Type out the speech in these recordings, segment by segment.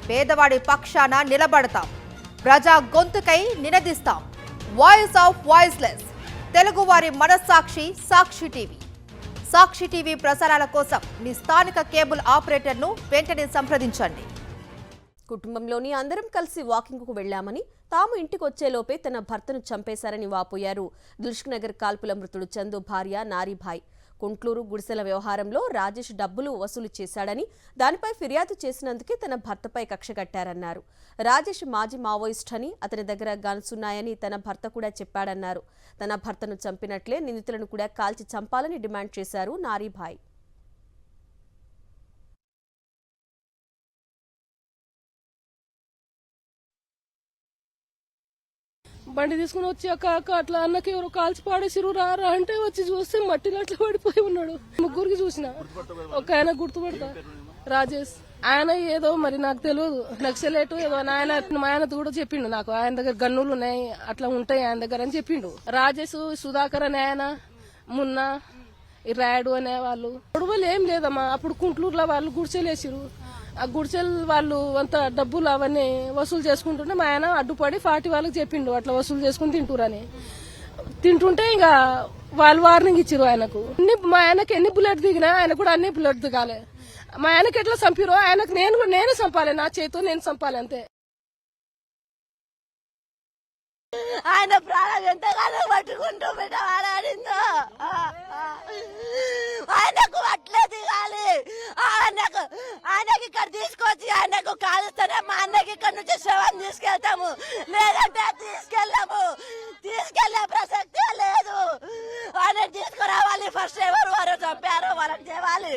పేదవాడి పక్షాన నిలబడతాం, ప్రజా గొంతుకై నినదిస్తాం. వాయిస్ ఆఫ్ వాయిస్లెస్, తెలుగువారి మనస్సాక్షి సాక్షి టీవీ. సాక్షి టీవీ ప్రసారాల కోసం మీ స్థానిక కేబుల్ ఆపరేటర్ను వెంటనే సంప్రదించండి. కుటుంబంలోని అందరం కలిసి వాకింగ్కు వెళ్లామని, తాము ఇంటికి వచ్చేలోపే తన భర్తను చంపేశారని వాపోయారు దిల్సుఖ్ నగర్ కాల్పుల మృతుడు చందు భార్య నారీభాయ్. కుంట్లూరు గుడిసెల వ్యవహారంలో రాజేష్ డబ్బులు వసూలు చేశాడని, దానిపై ఫిర్యాదు చేసినందుకే తన భర్తపై కక్ష కట్టారన్నారు. రాజేష్ మాజీ మావోయిస్ట్ అని, అతని దగ్గర గన్స్ ఉన్నాయని తన భర్త కూడా చెప్పాడన్నారు. తన భర్తను చంపినట్లే నిందితులను కూడా కాల్చి చంపాలని డిమాండ్ చేశారు నారీభాయ్. బండి తీసుకుని వచ్చి అక్క అట్లా అన్నకి ఎవరు కాల్చి పాడేసిరు రారా అంటే వచ్చి చూస్తే మట్టిలో అట్లా పడిపోయి ఉన్నాడు. ముగ్గురికి చూసిన, ఒక ఆయన గుర్తుపడతా రాజేష్. ఆయన ఏదో మరి నాకు తెలియదు, నక్సలేటు ఏదో ఆయన మా ఆయనతో కూడా చెప్పిండు. నాకు ఆయన దగ్గర గన్నులు ఉన్నాయి, అట్లా ఉంటాయి ఆయన దగ్గర అని చెప్పిండు. రాజేష్, సుధాకర్ అనే ఆయన, మున్నా, రాయుడు అనే వాళ్ళు గొడవలు ఏం లేదమ్మా. అప్పుడు కుంట్లూరులో వాళ్ళు గుడిసెలేసిరు. ఆ గుడిసెలు వాళ్ళు అంత డబ్బులు అవన్నీ వసూలు చేసుకుంటుంటే మా ఆయన అడ్డుపడి 40 వాళ్ళకి చెప్పిండు అట్లా వసూలు చేసుకుని తింటురని. తింటుంటే ఇంకా వాళ్ళు వార్నింగ్ ఇచ్చిరు ఆయనకు. మా ఆయనకి ఎన్ని బుల్లెట్ దిగినా ఆయన కూడా అన్ని బుల్లెట్ దిగాలి. మా ఆయనకి ఎట్లా చంపిరో ఆయనకు నేనే చంపాలి, నా చేతితో నేను చంపాలి అంతే. ఆయన ప్రాణం ఎంతగానో పట్టుకుంటూ పెట్టవాడిందో ఆయనకు అట్లే దిగాలి. ఆయనకి ఇక్కడ తీసుకొచ్చి ఆయనకు కాలుస్తేనే మా అన్నకి ఇక్కడ నుంచి శవం తీసుకెళ్తాము, లేదంటే తీసుకెళ్ళాము. తీసుకెళ్లే ప్రసక్తే లేదు. ఆయన తీసుకురావాలి. ఫస్ట్ ఎవరు వారు చంపారో వాళ్ళని చేయాలి.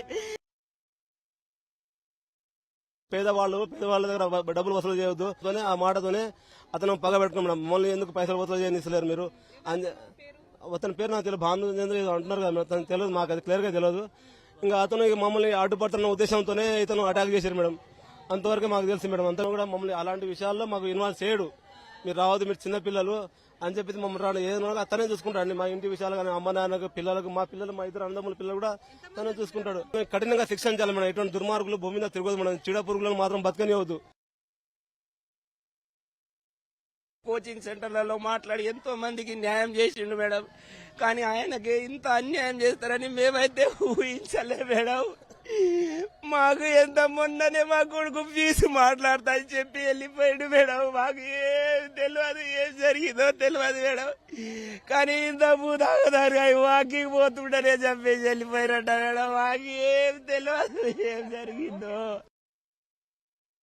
పేదవాళ్ళ దగ్గర డబ్బులు వసూలు చేయవద్దు ఆ మాటతోనే అతను పగ పెట్టుకున్నాం. మమ్మల్ని ఎందుకు పైసలు వసూలు చేయనిస్తలేరు మీరు? అతని పేరు నాకు తెలియదు, భానుచంద్ర అంటున్నారు కదా, తనకు తెలియదు, మాకు అది క్లియర్ గా తెలియదు. ఇంకా అతను మమ్మల్ని అడ్డుపడుతున్న ఉద్దేశంతోనే ఇతను అటాక్ చేశారు మేడం. అంతవరకు మాకు తెలుసు మేడం. అంతా కూడా మమ్మల్ని అలాంటి విషయాల్లో మాకు ఇన్వాల్వ్ చేయడు. మీరు రావద్దు, మీరు చిన్న పిల్లలు అని చెప్పి మమ్మల్ని రాడు. ఏదైనా అతనే చూసుకుంటాడు. మా ఇంటి విషయాలు కానీ, అమ్మ నాన్నకు, పిల్లలకు, మా పిల్లలు, మా ఇద్దరు అన్నదమ్ముల పిల్లలు కూడా తనే చూసుకుంటాడు. కఠినంగా శిక్షించాలి మేడం. ఇటువంటి దుర్మార్గులు భూమి మీద తిరగదు మేడం. చీడ పురుగులను మాత్రం బతకనివ్వద్దు. కోచింగ్ సెంటర్లలో మాట్లాడి ఎంతో మందికి న్యాయం చేసిండు మేడం. కానీ ఆయనకి ఇంత అన్యాయం చేస్తారని మేమైతే ఊహించలే మేడం. మాకు ఎంత మొన్ననే మా కొడుకు ఫీజు మాట్లాడతా అని చెప్పి వెళ్ళిపోయాడు మేడం. మాకు ఏం తెలియదు, ఏం జరిగిందో తెలియదు మేడం. కానీ ఇంత భూదాగదారుగా వాకింగ్ పోతుండనే చెప్పేసి వెళ్ళిపోయారట మేడం. మాకు ఏం తెలియదు ఏం జరిగిందో.